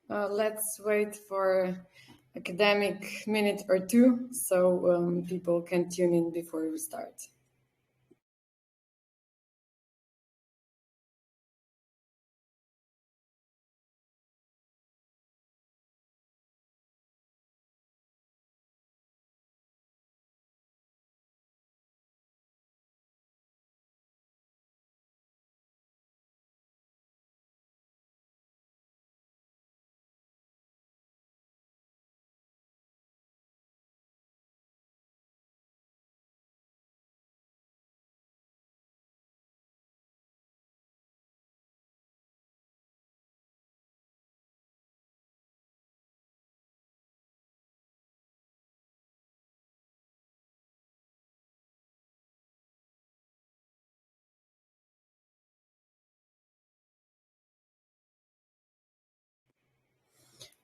Let's wait for academic minute or two so people can tune in before we start.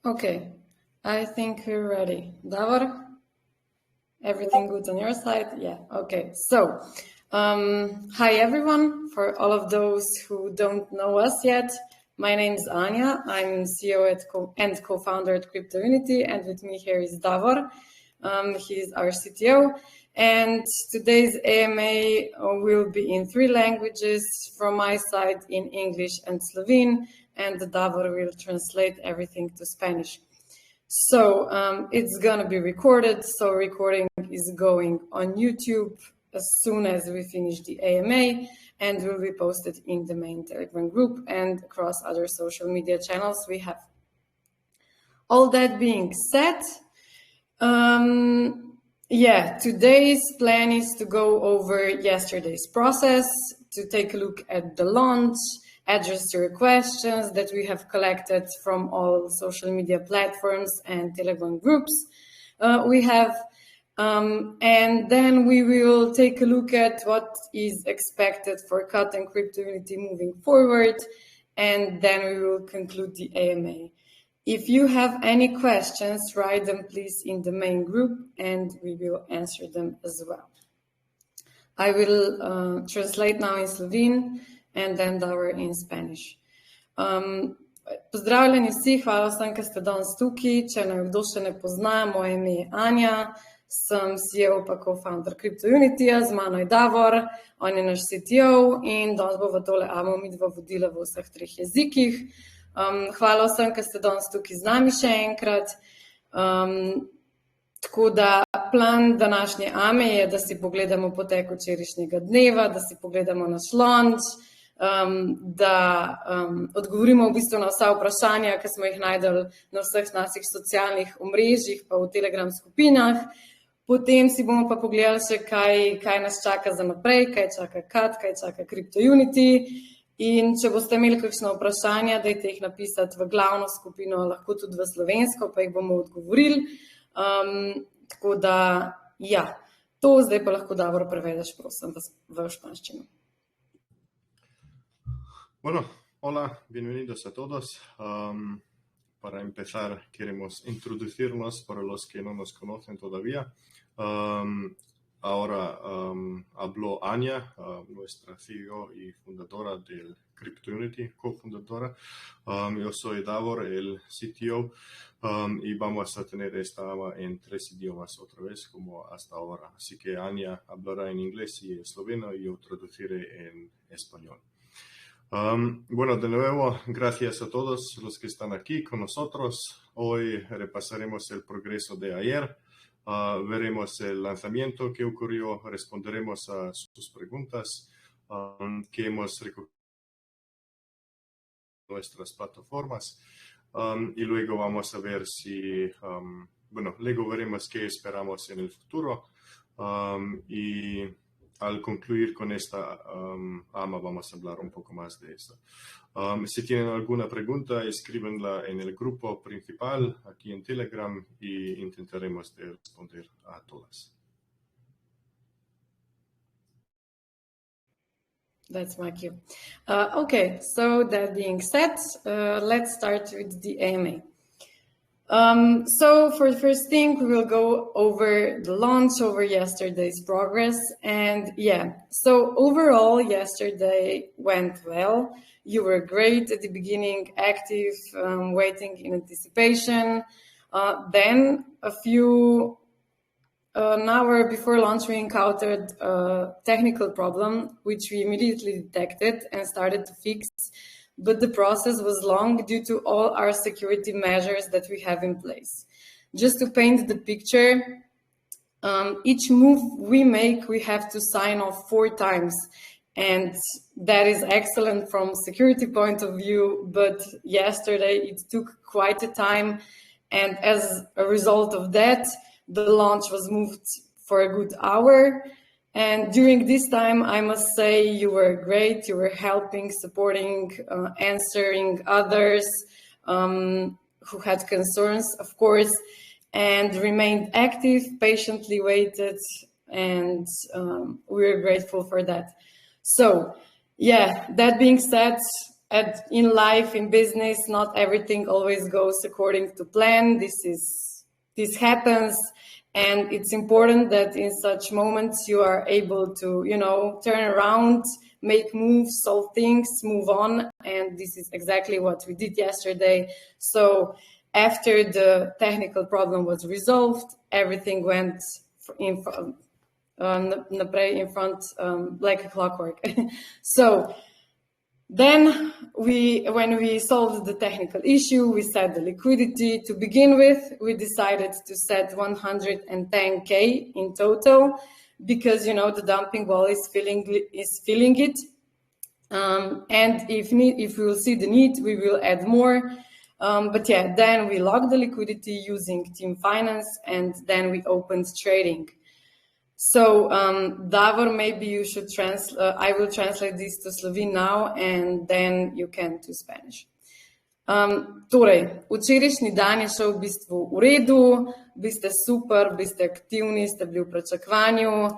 Okay, I think we're ready. Davor, everything good on your side? Yeah, okay. So, hi everyone. For all of those who don't know us yet, my name is Anya. I'm CEO and co-founder at CryptoUnity, and with me here is Davor. He's our CTO. And today's AMA will be in 3 languages, from my side in English and Slovene, and Davor will translate everything to Spanish. So it's gonna be recorded. So recording is going on YouTube as soon as we finish the AMA, and will be posted in the main Telegram group and across other social media channels we have. All that being said, today's plan is to go over yesterday's process, to take a look at the launch, address your questions that we have collected from all social media platforms and Telegram groups and then we will take a look at what is expected for CUT and CryptoUnity moving forward, and then we will conclude the AMA. If you have any questions, write them please in the main group and we will answer them as well. I will translate now in Slovene and then Davor in Spanish. Pozdravljeni vsi, hvala vsem, ki ste danes tukaj. Če me kdo še ne pozna, moje ime je Anja, sem CEO pa co-founder CryptoUnity, z mano je Davor, on je naš CTO in danes bova tole AMO midva vodila v vseh 3 jezikih. Hvala vsem, ki ste danes tukaj z nami še enkrat. Tako da plan današnje AME je, da si pogledamo potek včerajšnjega dneva, da si pogledamo naš launch, da odgovorimo v bistvu na vsa vprašanja, ki smo jih najdeli na vseh naših socialnih omrežjih pa v Telegram skupinah. Potem si bomo pa pogledali še, kaj nas čaka za naprej, kaj čaka CUT, kaj čaka CryptoUnity. In če boste imeli kakšno vprašanja, dajte jih napisati v glavno skupino, lahko tudi v slovensko, pa jih bomo odgovorili. Tako da, ja, to zdaj pa lahko Davor prevedeš, prosim, v španščino. Bueno, hola, bienvenidos a todos. Para empezar, queremos introducirnos para los que no nos conocen todavía. Ahora habló Anya, nuestra CEO y fundadora del CryptoUnity, cofundadora. Yo soy Davor, el CTO, y vamos a tener esta AMA en 3 idiomas otra vez, como hasta ahora. Así que Anya hablará en inglés y esloveno y yo traduciré en español. Bueno, de nuevo, gracias a todos los que están aquí con nosotros. Hoy repasaremos el progreso de ayer. Veremos el lanzamiento que ocurrió, responderemos a sus preguntas que hemos recogido en nuestras plataformas y luego vamos a ver luego veremos qué esperamos en el futuro y al concluir con esta AMA vamos a hablar un poco más de esto. Si tienen alguna pregunta, escríbenla en el grupo principal aquí en Telegram y intentaremos de responder a todas. That's my cue. Okay, so that being said, let's start with the AMA. So for the first thing, we will go over the launch, over yesterday's progress. And yeah, so overall, yesterday went well. You were great at the beginning, active, waiting in anticipation. Then an hour before launch, we encountered a technical problem, which we immediately detected and started to fix. But the process was long due to all our security measures that we have in place. Just to paint the picture, each move we make, we have to sign off 4 times. And that is excellent from security point of view, but yesterday it took quite a time. And as a result of that, the launch was moved for a good hour. And during this time, I must say you were great. You were helping, supporting, answering others who had concerns, of course, and remained active, patiently waited, and we were grateful for that. So, yeah, that being said, in life, in business, not everything always goes according to plan. This happens. And it's important that in such moments you are able to, turn around, make moves, solve things, move on. And this is exactly what we did yesterday. So after the technical problem was resolved, everything went in front, like a clockwork. So then when we solved the technical issue, we set the liquidity. To begin with, we decided to set 110K in total because, the dumping wall is filling it. And if we will see the need, we will add more. But yeah, then we locked the liquidity using Team Finance, and then we opened trading. So, Davor, maybe you should I will translate this to Slovene now, and then you can to Spanish. Torej, včerajšnji dan je šel v bistvu v redu, bili ste super, bili ste aktivni, ste bili v pričakovanju.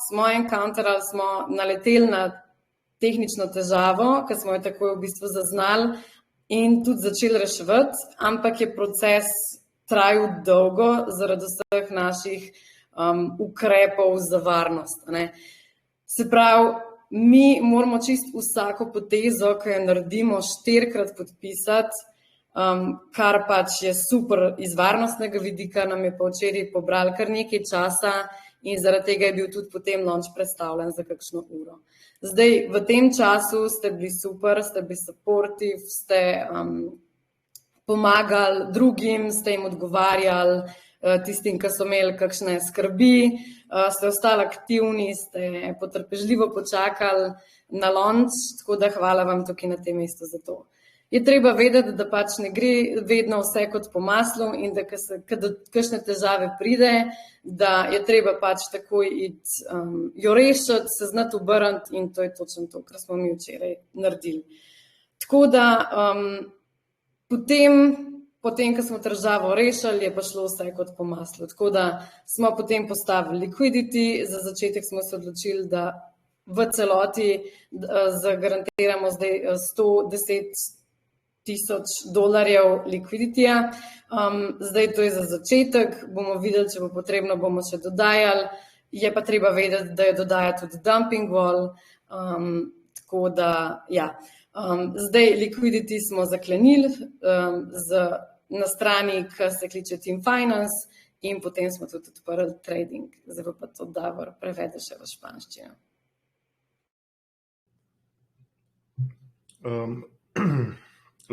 Smo encounterali, smo naleteli na tehnično težavo, ki smo jo takoj v bistvu zaznali in tudi začeli reševati, ampak je proces trajal dolgo zaradi vseh naših ukrepov za varnost. Se pravi, mi moramo čisto vsako potezo, ki jo naredimo, 4-krat podpisati, kar pač je super iz varnostnega vidika, nam je pa včeraj pobrali kar nekaj časa in zaradi tega je bil tudi potem launch predstavljen za kakšno uro. Zdaj, v tem času ste bili super, ste bili supportive, ste pomagali drugim, ste jim odgovarjali, tistim, ki so imeli kakšne skrbi, ste ostali aktivni, ste potrpežljivo počakali na launch, tako da hvala vam tukaj na tem mestu za to. Je treba vedeti, da pač ne gre vedno vse kot po maslu in da do kakšne težave pride, da je treba pač takoj jo rešiti, se znati obrniti in to je točno to, kar smo mi včeraj naredili. Tako da Potem, ko smo težavo rešili, je pa šlo vse kot po maslu. Tako da smo potem postavili liquidity, za začetek smo se odločili, da v celoti zagarantiramo zdaj $110,000 liquidityja. Zdaj to je za začetek, bomo videli, če bo potrebno, bomo še dodajali. Je pa treba vedeti, da je dodaja tudi dumping wall, tako da ja. Zdaj liquidity smo zaklenili na strani, ki se kliče Team Finance in potem smo tudi odprli trading. Zdaj pa to Davor prevede še v španščino.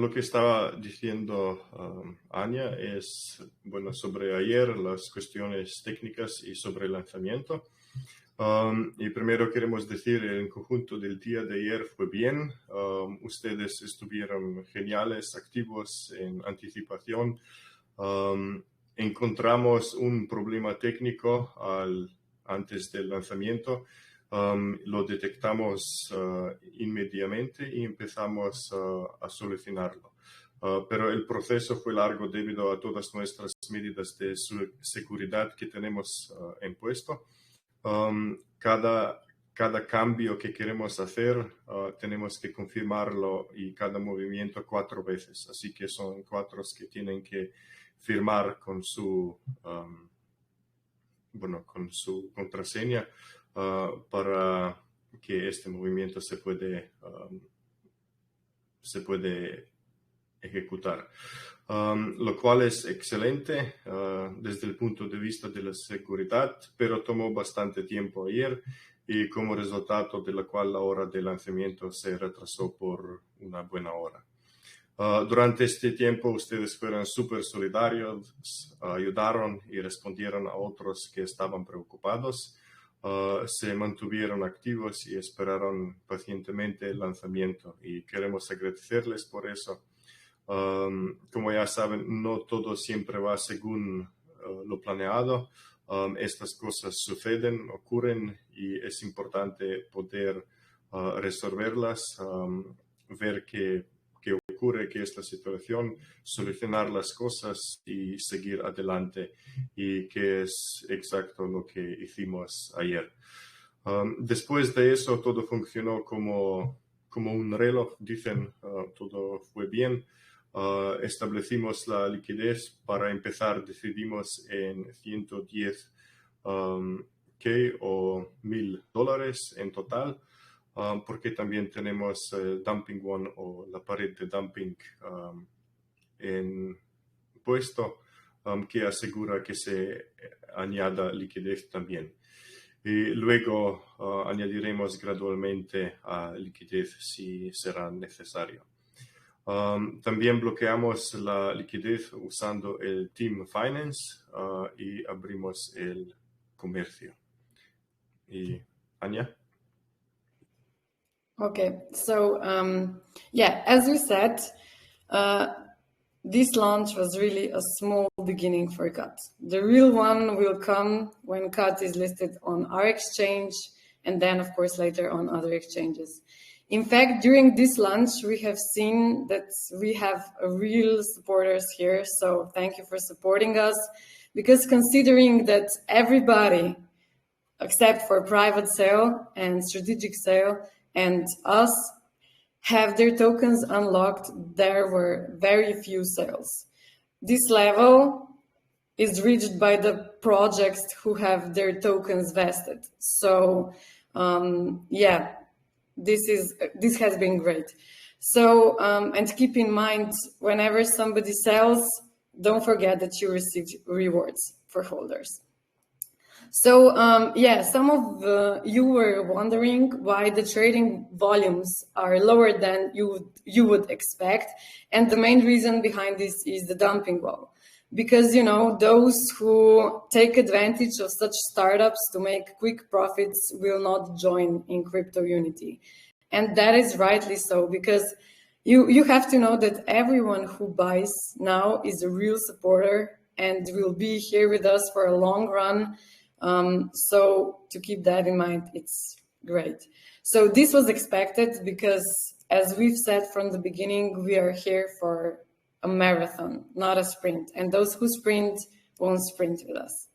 Lo que estaba diciendo Anya es, bueno, sobre ayer, las cuestiones técnicas y sobre el lanzamiento. Y primero queremos decir, el conjunto del día de ayer fue bien. Ustedes estuvieron geniales, activos en anticipación. Encontramos un problema técnico antes del lanzamiento. Lo detectamos inmediatamente y empezamos a solucionarlo. Pero el proceso fue largo debido a todas nuestras medidas de seguridad que tenemos impuesto. Cada cada cambio que queremos hacer, tenemos que confirmarlo y cada movimiento 4 veces. Así que son 4 que tienen que firmar con su contraseña para que este movimiento se puede ejecutar. Lo cual es excelente desde el punto de vista de la seguridad, pero tomó bastante tiempo ayer y como resultado de la cual la hora de lanzamiento se retrasó por una buena hora. Durante este tiempo ustedes fueron súper solidarios, ayudaron y respondieron a otros que estaban preocupados, se mantuvieron activos y esperaron pacientemente el lanzamiento y queremos agradecerles por eso. Como ya saben, no todo siempre va según lo planeado. Estas cosas suceden, ocurren y es importante poder resolverlas, ver qué ocurre, qué es la situación, solucionar las cosas y seguir adelante, y que es exacto lo que hicimos ayer. Después de eso, todo funcionó como un reloj, dicen, todo fue bien. Establecimos la liquidez. Para empezar, decidimos en $110K o $1,000 en total, porque también tenemos dumping one o la pared de dumping en puesto, que asegura que se añada liquidez también. Y luego añadiremos gradualmente a liquidez si será necesario. También bloqueamos la liquidez usando el Team Finance y abrimos el comercio. Y Anya? Okay, so yeah, as we said, this launch was really a small beginning for CUT. The real one will come when CUT is listed on our exchange and then, of course, later on other exchanges. In fact, during this launch, we have seen that we have real supporters here. So thank you for supporting us, because considering that everybody, except for private sale and strategic sale and us, have their tokens unlocked, there were very few sales. This level is reached by the projects who have their tokens vested. So yeah, this has been great. So and keep in mind, whenever somebody sells, don't forget that you receive rewards for holders. So yeah, some of you were wondering why the trading volumes are lower than you would expect, and the main reason behind this is the dumping wall. Because, you know, those who take advantage of such startups to make quick profits will not join in CryptoUnity. And that is rightly so, because you have to know that everyone who buys now is a real supporter and will be here with us for a long run. So to keep that in mind, it's great. So this was expected because, as we've said from the beginning, we are here for a marathon, not a sprint. And those who sprint won't sprint with us.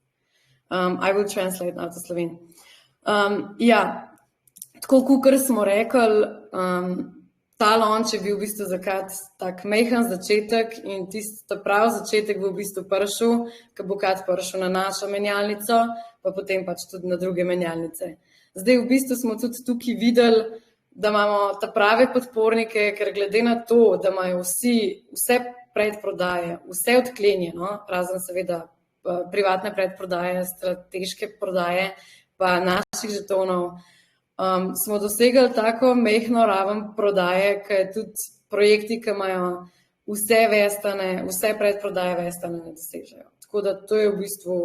I will translate now to Slovene. Ja, tako kakor smo rekli, ta launch je bil v bistvu zakat tak mehen začetek in tisti prav začetek bo v bistvu prišel, ko bo kat prišel na našo menjalnico, pa potem pač tudi na druge menjalnice. Zdaj v bistvu smo tudi tukaj videli, da imamo ta prave podpornike, ker glede na to, da imajo vse predprodaje, vse odklenjeno, razen seveda privatne predprodaje, strateške prodaje, pa naših žetonov, smo dosegli tako mehno raven prodaje, ki je tudi projekti, ki imajo vse vestane, vse predprodaje vestane, ne dosežejo. Tako da to je v bistvu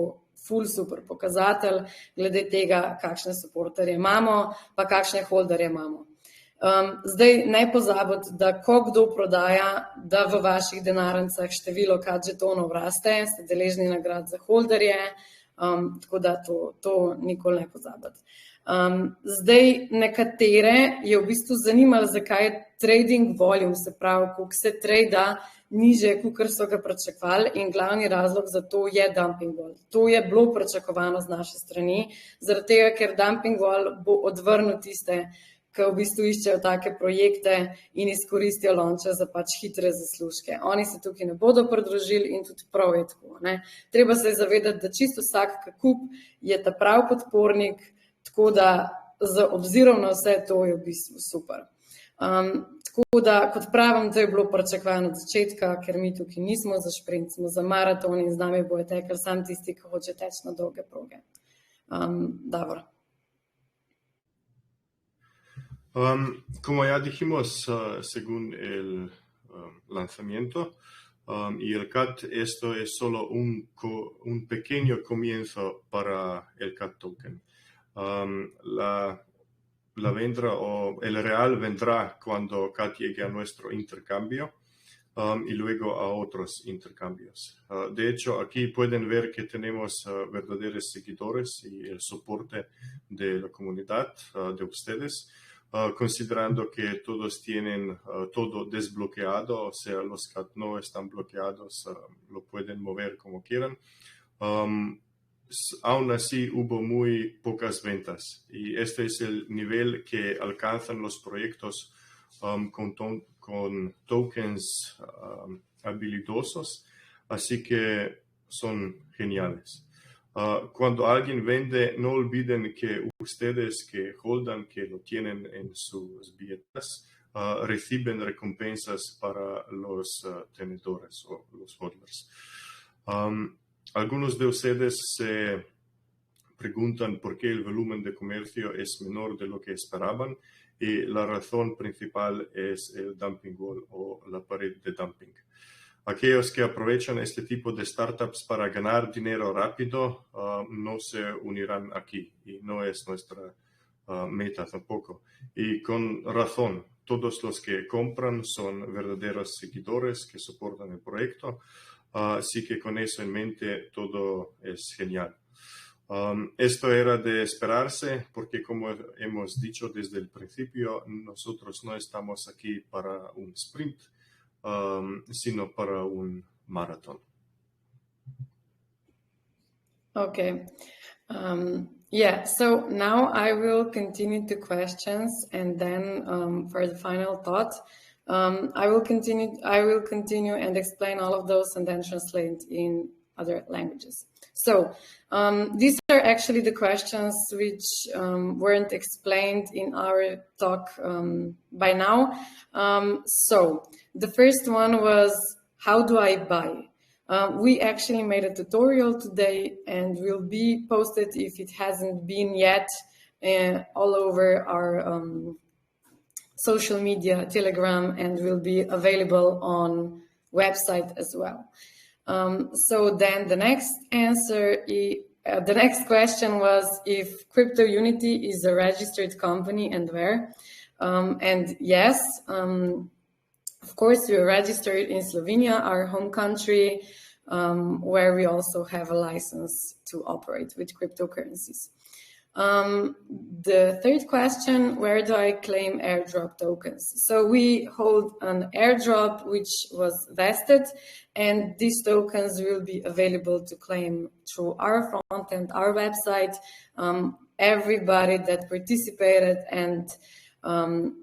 ful super pokazatelj glede tega, kakšne supporterje imamo, pa kakšne holderje imamo. Zdaj ne pozabiti, da ko kdo prodaja, da v vaših denarnicah število kat žetonov raste, ste deležni nagrad za holderje, tako da to nikoli ne pozabiti. Zdaj, nekatere je v bistvu zanimalo, zakaj je trading volume, se pravi, koliko se trada niže, kot so ga pričakovali, in glavni razlog za to je dumping wall. To je bilo pričakovano z naše strani, zaradi tega, ker dumping wall bo odvrnil tiste, ki v bistvu iščejo take projekte in izkoristijo launche za pač hitre zaslužke. Oni se tukaj ne bodo pridružili in tudi prav je tako. Treba se zavedati, da čisto vsak kup je ta prav podpornik, tako da z obzirom na vse to je v bistvu super. Tako da, kot pravim, to je bilo pričakovano od začetka, ker mi tukaj nismo za šprint, smo za maraton in z nami bojo tekli samo tisti, ki hoče teči na dolge proge. Davor. Como ya dijimos, según el lanzamiento, y el CAT, esto es solo un pequeño comienzo para el CAT token. La vendrá o el real vendrá cuando CAT llegue a nuestro intercambio y luego a otros intercambios. De hecho, aquí pueden ver que tenemos verdaderos seguidores y el soporte de la comunidad de ustedes. Considerando que todos tienen todo desbloqueado, o sea, los CAT no están bloqueados, lo pueden mover como quieran. Aún así hubo muy pocas ventas y este es el nivel que alcanzan los proyectos con tokens habilidosos, así que son geniales. Cuando alguien vende, no olviden que ustedes que holdan, que lo tienen en sus billetes, reciben recompensas para los tenedores o los hodlers. Algunos de ustedes se preguntan por qué el volumen de comercio es menor de lo que esperaban y la razón principal es el dumping wall o la pared de dumping. Aquellos que aprovechan este tipo de startups para ganar dinero rápido no se unirán aquí y no es nuestra meta tampoco. Y con razón, todos los que compran son verdaderos seguidores que soportan el proyecto, así que con eso en mente todo es genial. Esto era de esperarse porque, como hemos dicho desde el principio, nosotros no estamos aquí para un sprint, sino para un maratón. Okay. Yeah, so now I will continue the questions and then for the final thought, I will continue and explain all of those and then translate in other languages. So these are actually the questions which weren't explained in our talk by now. So the first one was, how do I buy? We actually made a tutorial today and will be posted if it hasn't been yet all over our social media, Telegram, and will be available on website as well. So then the next the next question was if CryptoUnity is a registered company and where. And yes, of course, we are registered in Slovenia, our home country, where we also have a license to operate with cryptocurrencies. The third question, where do I claim airdrop tokens? So we hold an airdrop which was vested, and these tokens will be available to claim through our front end, our website. Everybody that participated and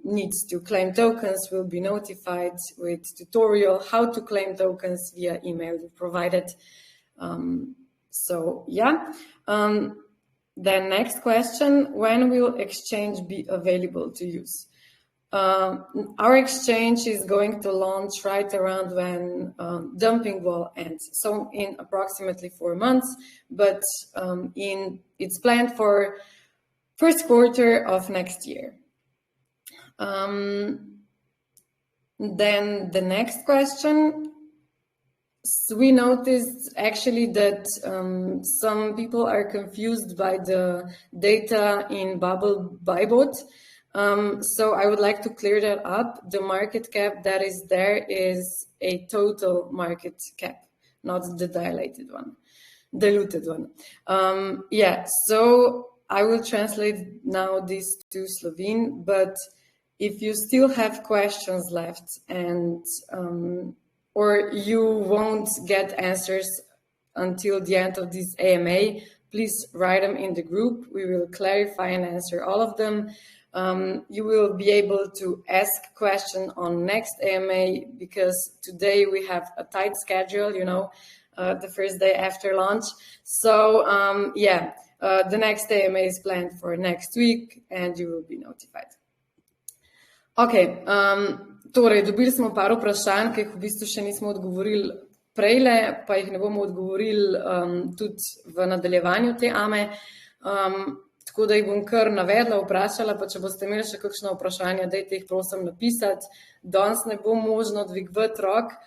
needs to claim tokens will be notified with tutorial how to claim tokens via email provided. So yeah. Then next question, when will exchange be available to use? Our exchange is going to launch right around when dumping wall ends, so in approximately 4 months, but it's planned for first quarter of next year. Then the next question, so we noticed actually that some people are confused by the data in Bubble Bybot. So I would like to clear that up. The market cap that is there is a total market cap, not the diluted one. Yeah, so I will translate now this to Slovene, but if you still have questions left and or you won't get answers until the end of this AMA, please write them in the group. We will clarify and answer all of them. You will be able to ask questions on next AMA because today we have a tight schedule, the first day after launch. So the next AMA is planned for next week and you will be notified. Ok, torej dobili smo par vprašanj, ki jih v bistvu še nismo odgovorili prejle, pa jih ne bomo odgovorili tudi v nadaljevanju te AME. Tako da jih bom kar navedla, vprašala, pa če boste imeli še kakšno vprašanje, dajte jih prosim napisati. Danes ne bo možno dvigovati rok,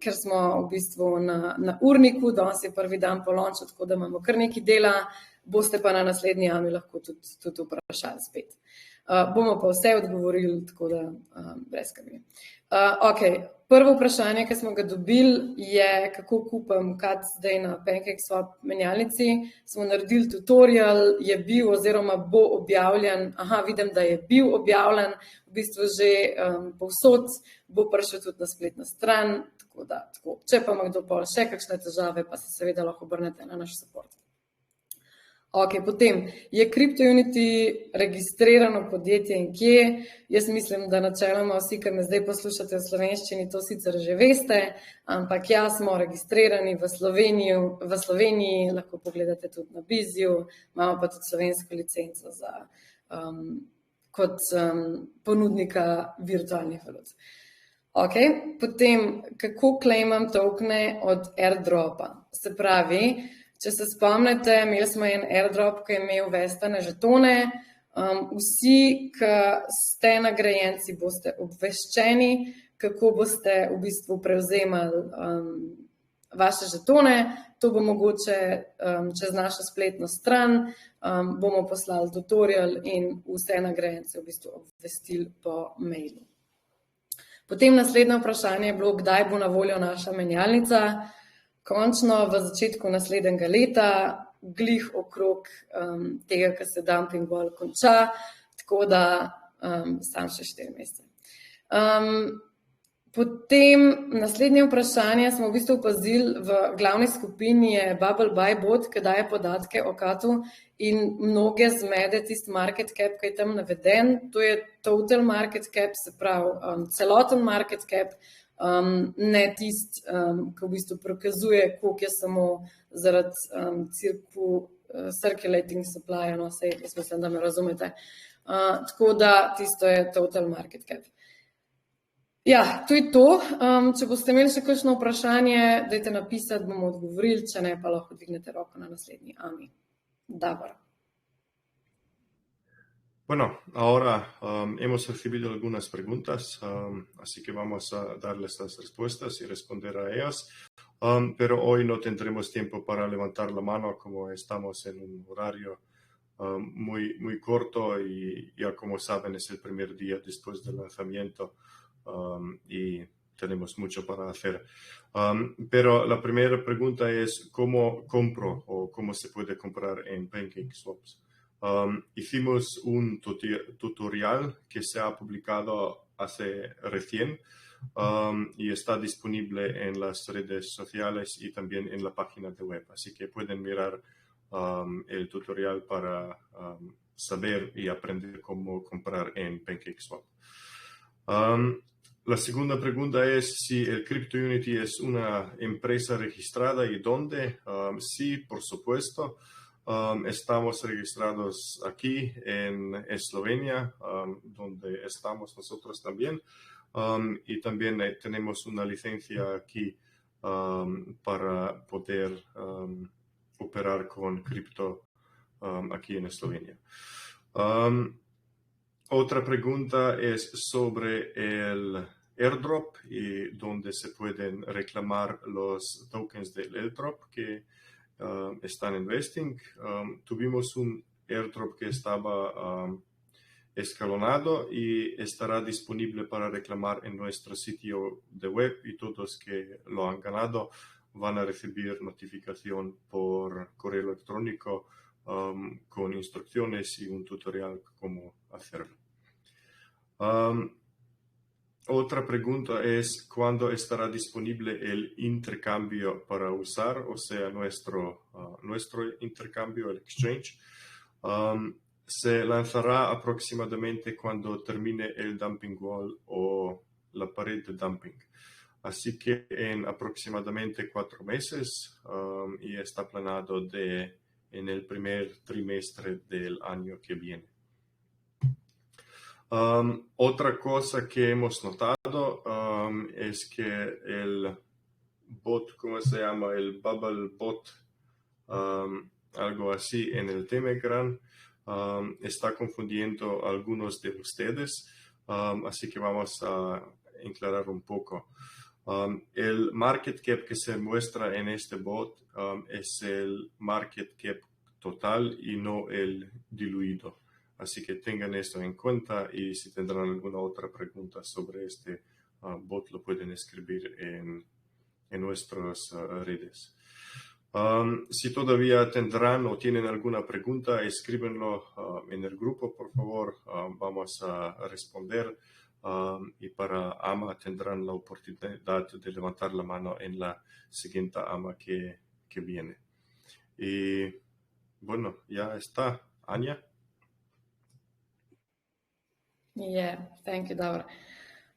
ker smo v bistvu na urniku, danes je prvi dan po launchu, tako da imamo kar nekaj dela, boste pa na naslednji AMI lahko tudi vprašali spet. Bomo pa vse odgovorili, tako da brez skrbi. Ok, prvo vprašanje, ki smo ga dobili, je, kako kupam CAD zdaj na PancakeSwap menjalnici. Smo naredili tutorial, je bil oziroma bo objavljen, vidim, da je bil objavljen, v bistvu že povsod, bo prišel tudi na spletno stran, tako da, če pa ima kdo pol še kakšne težave, pa se seveda lahko obrnete na naš support. Ok, potem, je CryptoUnity registrirano podjetje in kje? Jaz mislim, da načeloma vsi, ki me zdaj poslušate v slovenščini, to sicer že veste, ampak ja, smo registrirani v Sloveniji, lahko pogledate tudi na Bizju, imamo pa tudi slovensko licenco kot ponudnika virtualnih valut. Ok, potem, kako claimam tokene od airdropa? Se pravi, če se spomnite, imeli smo en airdrop, ki je imel vestane žetone. Vsi, ki ste nagrajenci, boste obveščeni, kako boste v bistvu prevzemali vaše žetone. To bo mogoče čez našo spletno stran. Bomo poslali tutorial in vse nagrajence v bistvu obvestili po mailu. Potem naslednje vprašanje je bilo, kdaj bo na voljo naša menjalnica. Končno v začetku naslednjega leta, glih okrog tega, ko se dumping wall konča, tako da sam še 4 mesece. Potem naslednje vprašanje smo v bistvu opazili v glavni skupini je Bubble Buy bot, ki daje podatke o CAD-u in mnoge zmede tisti market cap, ki je tam naveden. To je total market cap, se pravi celoten market cap, ne tisti, ki v bistvu prikazuje, koliko je samo zaradi circulating supply, jaz mislim, da me razumete. Tako da tisto je total market cap. Ja, to je to. Če boste imeli še kakšno vprašanje, dajte napisati, bomo odgovorili, če ne, pa lahko dvignete roko na naslednji AMI. Dobro. Bueno, ahora hemos recibido algunas preguntas, así que vamos a darles las respuestas y responder a ellas. Pero hoy no tendremos tiempo para levantar la mano, como estamos en un horario muy corto y ya como saben es el primer día después del lanzamiento y tenemos mucho para hacer. Pero la primera pregunta es ¿cómo compro o cómo se puede comprar en PancakeSwap? Hicimos un tutorial que se ha publicado hace recién y está disponible en las redes sociales y también en la página de web. Así que pueden mirar el tutorial para saber y aprender cómo comprar en PancakeSwap. La segunda pregunta es si el CryptoUnity es una empresa registrada y dónde. Sí, por supuesto. Estamos registrados aquí en Eslovenia, donde estamos nosotros también, y también tenemos una licencia aquí para poder operar con cripto aquí en Eslovenia. Otra pregunta es sobre el airdrop y donde se pueden reclamar los tokens del airdrop que están en vesting. Tuvimos un airdrop que estaba escalonado y estará disponible para reclamar en nuestro sitio de web y todos que lo han ganado van a recibir notificación por correo electrónico con instrucciones y un tutorial cómo hacerlo. Otra pregunta es cuándo estará disponible el intercambio para usar, o sea, nuestro intercambio, el exchange. Se lanzará aproximadamente cuando termine el dumping wall o la pared de dumping. Así que en aproximadamente 4 meses y está planeado en el primer trimestre del año que viene. Otra cosa que hemos notado es que el bot, ¿cómo se llama? El Bubble Bot, algo así en el Telegram, está confundiendo a algunos de ustedes, así que vamos a aclarar un poco. El market cap que se muestra en este bot es el market cap total y no el diluido. Así que tengan esto en cuenta y si tendrán alguna otra pregunta sobre este bot lo pueden escribir en nuestras redes. Si todavía tendrán o tienen alguna pregunta, escríbenlo en el grupo, por favor. Vamos a responder y para AMA tendrán la oportunidad de levantar la mano en la siguiente AMA que viene. Y bueno, ya está. Anya. Yeah, thank you, Davor.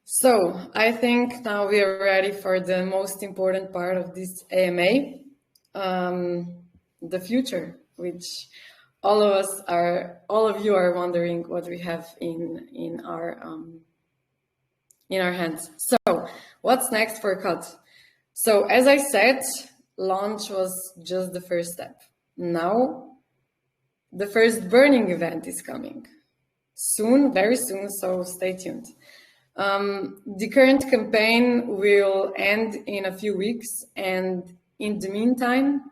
So I think now we are ready for the most important part of this AMA, the future, which all of you are wondering what we have in our hands. So what's next for CUT? So as I said, launch was just the first step. Now the first burning event is coming. Soon, very soon, so stay tuned. The current campaign will end in a few weeks, and in the meantime,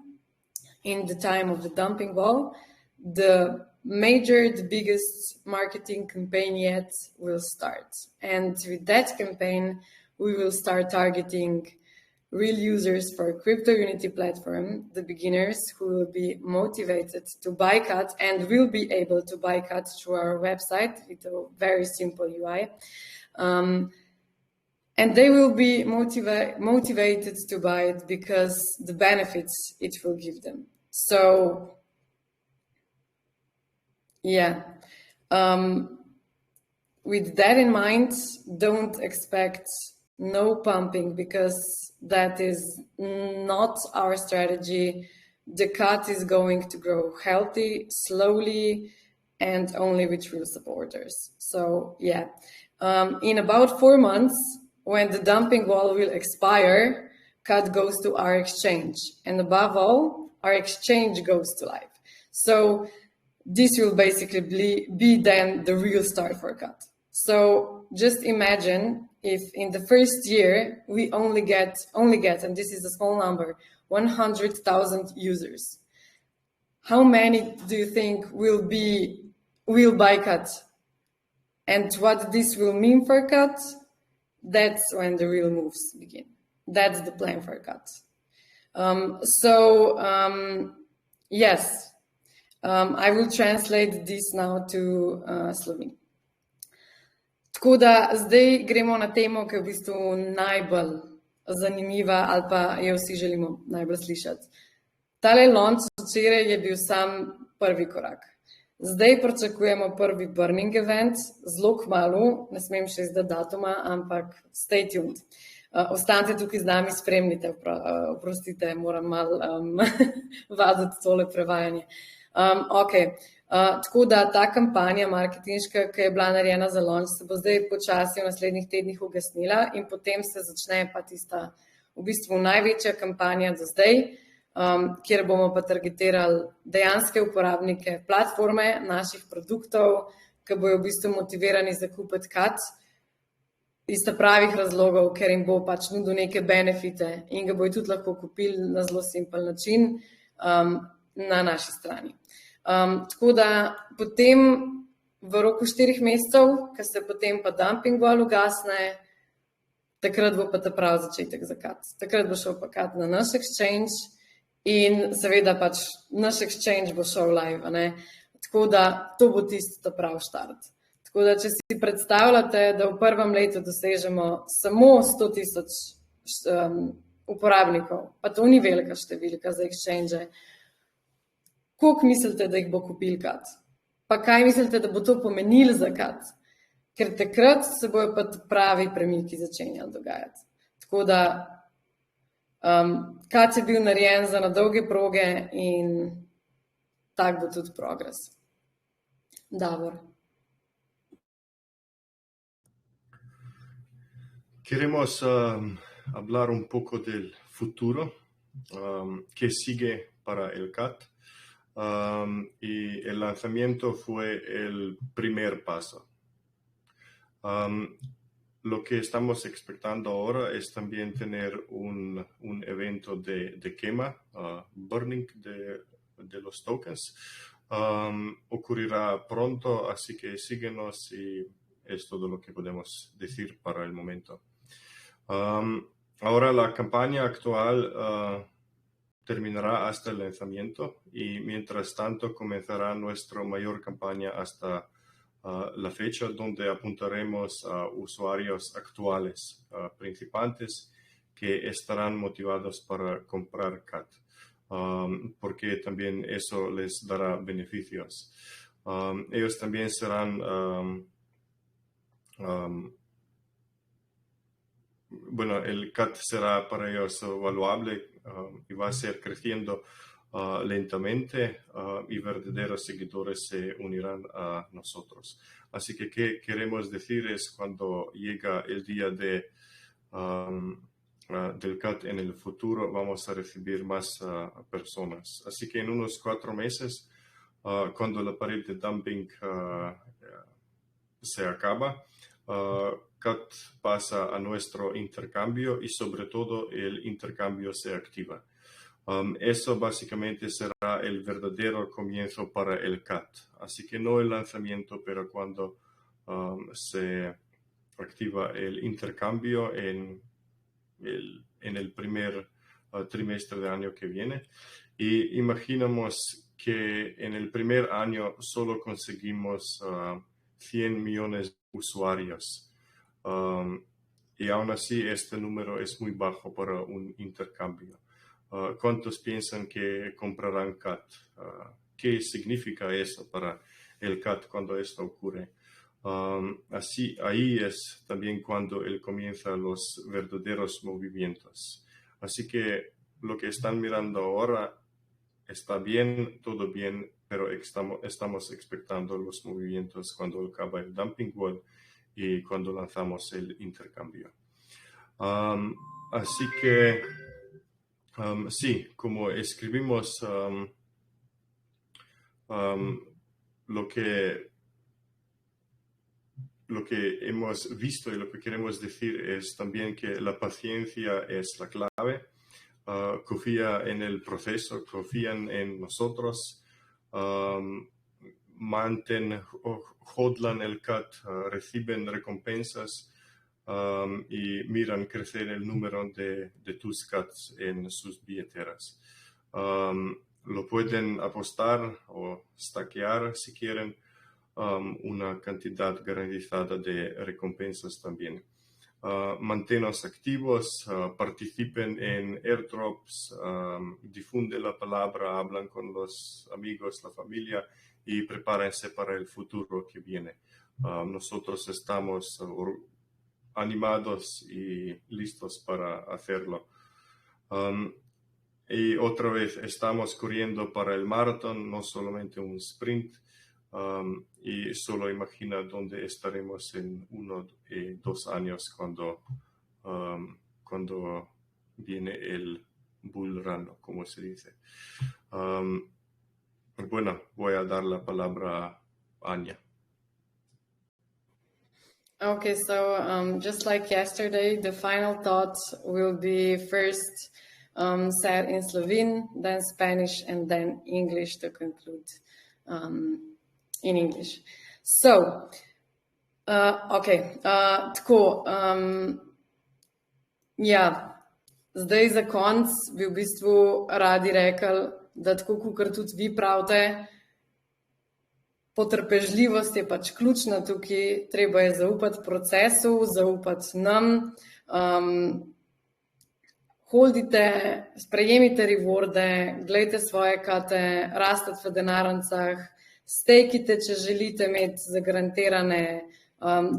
in the time of the dumping wall, the biggest marketing campaign yet will start. And with that campaign, we will start targeting real users for CryptoUnity platform, the beginners who will be motivated to buy CUT and will be able to buy CUT through our website with a very simple UI. And they will be motivated to buy it because the benefits it will give them. So, yeah. With that in mind, don't expect no pumping because that is not our strategy. The CUT is going to grow healthy, slowly, and only with real supporters. So yeah, in about 4 months, when the dumping wall will expire, CUT goes to our exchange. And above all, our exchange goes to live. So this will basically be then the real start for CUT. So just imagine if in the first year we only get, and this is a small number, 100,000 users. How many do you think will buy CUT? And what this will mean for CUT? That's when the real moves begin. That's the plan for CUT. Yes, I will translate this now to Slovene. Tako da zdaj gremo na temo, ki je v bistvu najbolj zanimiva ali pa jo vsi želimo najbolj slišati. Tale launch včeraj je bil sam prvi korak. Zdaj pričakujemo prvi burning event, zelo kmalu, ne smem še izdati datuma, ampak stay tuned. Ostanite tukaj z nami, spremljite, oprostite, moram malo vaditi tole prevajanje. Tako da ta kampanja marketinška, ki je bila narejena za launch, se bo zdaj počasi v naslednjih tednih ugasnila in potem se začne pa tista v bistvu največja kampanja do zdaj, kjer bomo pa targetirali dejanske uporabnike platforme, naših produktov, ki bojo v bistvu motivirani za kupiti CUT iz pravih razlogov, ker jim bo pač nudil neke benefite in ga bojo tudi lahko kupili na zelo simpel način na naši strani. Tako da potem v roku 4 mesecev, ko se potem pa dumping wall ugasne, takrat bo pa ta prav začetek za CUT. Takrat bo šel pa CUT na naš exchange In seveda pač naš exchange bo šel live, ne? Tako da to bo tisto prav štart. Tako da, če si predstavljate, da v prvem letu dosežemo samo 100,000 uporabnikov, pa to ni velika številka za exchange, koliko mislite, da jih bo kupil kat? Pa kaj mislite, da bo to pomenilo za kat? Ker takrat se bojo pa pravi premiki začenjali dogajati. Tako da, kat je bil narejen za na dolge proge in tak bo tudi progres. Davor. Queremos hablar un poco del futuro que sigue para el CAT. Y el lanzamiento fue el primer paso. Lo que estamos expectando ahora es también tener un evento de quema, burning de los tokens. Ocurrirá pronto, así que síguenos y es todo lo que podemos decir para el momento. Ahora la campaña actual terminará hasta el lanzamiento y mientras tanto comenzará nuestra mayor campaña hasta la fecha donde apuntaremos a usuarios actuales, principiantes que estarán motivados para comprar CAT, porque también eso les dará beneficios. Ellos también serán, bueno, el CAT será para ellos valuable y va a ser creciendo lentamente y verdaderos seguidores se unirán a nosotros. Así que qué queremos decir es cuando llega el día del CAT en el futuro vamos a recibir más personas. Así que en unos 4 meses, cuando la pared de dumping se acaba, CAT pasa a nuestro intercambio y sobre todo el intercambio se activa. Eso básicamente será el verdadero comienzo para el CAT. Así que no el lanzamiento, pero cuando se activa el intercambio en el primer trimestre del año que viene. Y imaginamos que en el primer año solo conseguimos 100 millones de usuarios. Y aún así este número es muy bajo para un intercambio. ¿Cuántos piensan que comprarán CAT? ¿Qué significa eso para el CAT cuando esto ocurre? Así, ahí es también cuando él comienza los verdaderos movimientos. Así que lo que están mirando ahora está bien, todo bien, pero estamos expectando los movimientos cuando acaba el dumping wall y cuando lanzamos el intercambio. Así que sí, como escribimos, lo que hemos visto y lo que queremos decir es también que la paciencia es la clave. Confía en el proceso, confían en nosotros, hodlan el CAT, reciben recompensas y miran crecer el número de tus CATs en sus billeteras. Lo pueden apostar o stackear si quieren una cantidad garantizada de recompensas también. Manténnos activos, participen en airdrops, difunden la palabra, hablan con los amigos, la familia y prepárense para el futuro que viene. Nosotros estamos animados y listos para hacerlo. Y otra vez estamos corriendo para el maratón, no solamente un sprint. Y solo imagina dónde estaremos en 1 y 2 años cuando viene el bull run, como se dice. Bueno, voy a dar la palabra a Anya. Okay, so just like yesterday, the final thoughts will be first said in Slovene, then Spanish, and then English to conclude in English. So, okay, tako, ja, Zdaj za konc bi v bistvu radi rekli, da tako kot tudi vi pravite, potrpežljivost je pač ključna tukaj, treba je zaupati procesu, zaupati nam, holdite, sprejemite rewarde, gledajte svoje kate, rastete v denarnicah, stakite, če želite imeti zagarantirane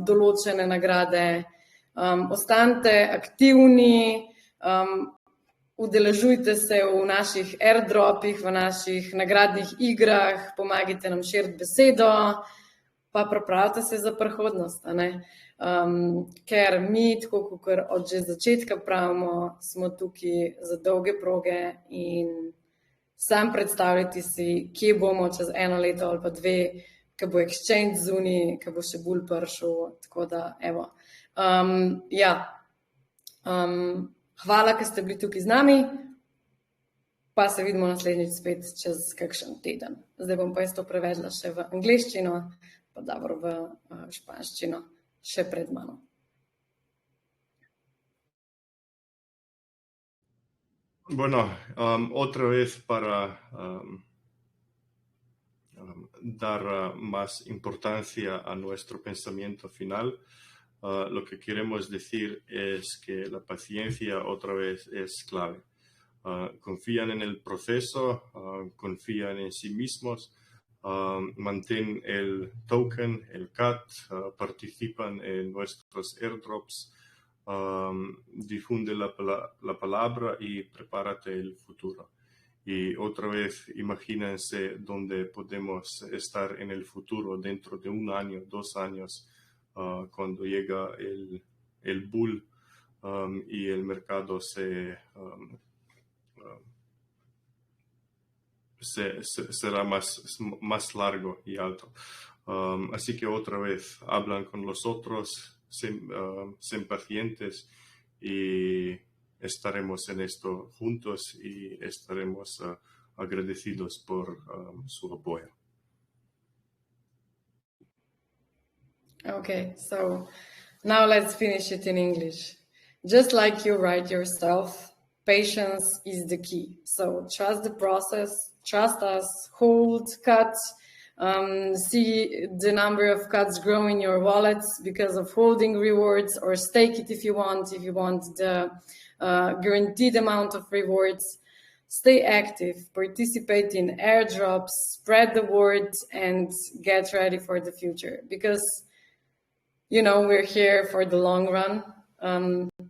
določene nagrade, ostanite aktivni, udeležujte se v naših airdropih, v naših nagradnih igrah, pomagajte nam širiti besedo, pa pripravite se za prihodnost, ker mi, tako kot od že začetka pravimo, smo tukaj za dolge proge in sam predstavljati si, kje bomo čez 1 leto ali pa 2, ko bo exchange zunaj, ko bo še bolj prišel, tako da, evo. Hvala, ker ste bili tukaj z nami, pa se vidimo naslednjič spet čez kakšen teden. Zdaj bom pa jaz to prevedla še v angleščino, pa dobro v španščino, še pred mano. Bueno, otra vez para dar más importancia a nuestro pensamiento final. Lo que queremos decir es que la paciencia otra vez es clave. Confían en el proceso, confían en sí mismos, mantén el token, el CAT, participan en nuestros airdrops, difunde la palabra y prepárate el futuro. Y otra vez, imagínense dónde podemos estar en el futuro, dentro de 1 año, 2 años, cuando llega el bull y el mercado será más largo y alto. Así que otra vez, hablan con los otros, sean pacientes y estaremos en esto juntos y estaremos agradecidos por su apoyo. Okay, so now let's finish it in English. Just like you write yourself, patience is the key. So trust the process, trust us, hold, cut, see the number of cuts grow in your wallets because of holding rewards, or stake it if you want the guaranteed amount of rewards. Stay active, participate in airdrops, spread the word, and get ready for the future, because we're here for the long run,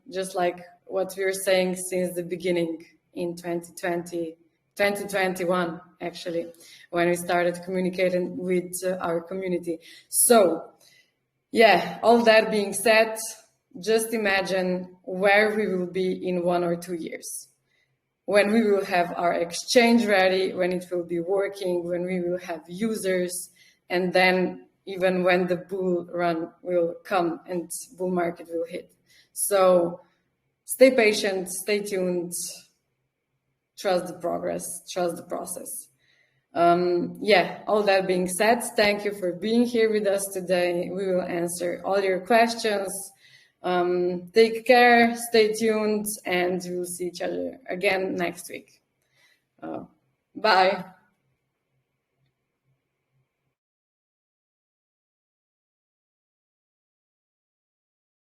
just like what we were saying since the beginning in 2021, actually, when we started communicating with our community. So, yeah, all that being said, just imagine where we will be in 1 or 2 years, when we will have our exchange ready, when it will be working, when we will have users, and then even when the bull run will come and bull market will hit. So stay patient, stay tuned, trust the progress, trust the process. All that being said, thank you for being here with us today. We will answer all your questions. Take care, stay tuned, and we'll see each other again next week. Bye.